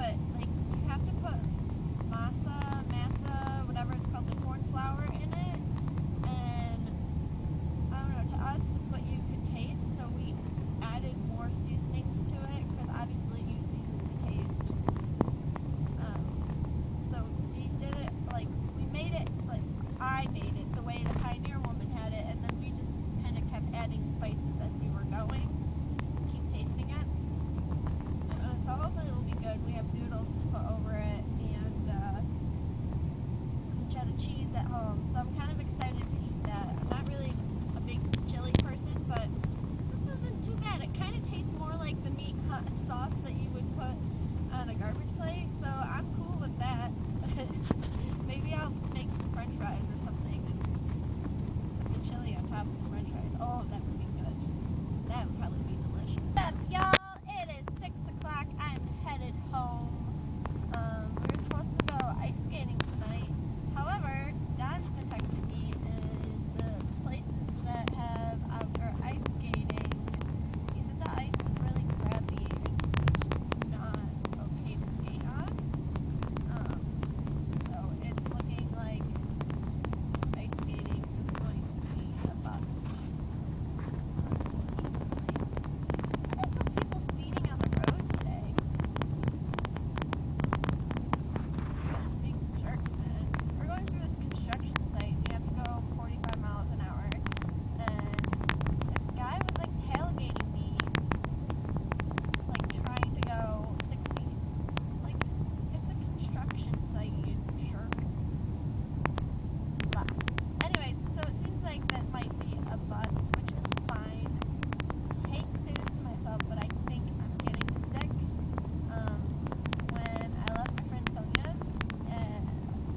but like you have to put masa, whatever it's called, the corn flour in it, and I don't know, to us it's what you could taste, so we added more seasonings to it, because obviously you season to taste. So we did it, like, we made it, like, I made it the way the Pioneer woman had it, and then we just kind of kept adding spices as we were going, keep tasting it. So hopefully it will be good. We have noodles to put over it, and some cheddar cheese at home, so I'm kind of excited to eat that. I'm not really a big chili person, but this isn't too bad. It kind of tastes more like the meat hot sauce that you would put on a garbage plate, so I'm cool with that. Maybe I'll make some french fries or something and put the chili on top of the french fries. Oh, that would be good. That would probably be delicious. What's up, y'all? It is 6 o'clock. I'm headed home. We were supposed to go ice skating tonight. However, Don's been texting me, and the places that have outdoor ice skating, he said the ice is really crappy. It's not okay to skate on. So it's looking like ice skating is going to be a bust, unfortunately. There's some people speeding on the road today. Just being jerks, man. We're going through this construction site, and you have to go 45 miles an hour. And this guy was like tailgating me, like trying to go 60. Like, it's a construction site, you jerk. Blah. Anyways, so it seems like that might be a bust, which is fine. I hate to say this to myself, but I think I'm getting sick. When I left my friend Sonia's, and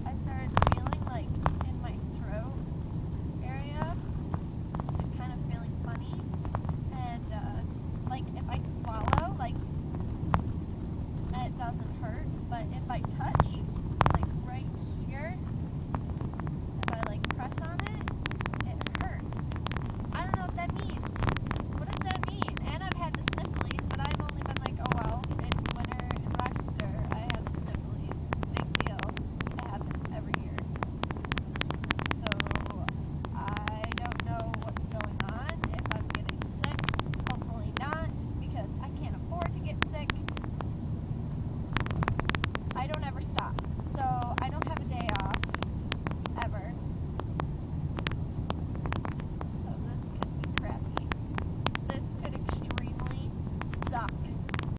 I started feeling like in my throat area, I'm kind of feeling funny, and like if I swallow, like it doesn't hurt, but if I touch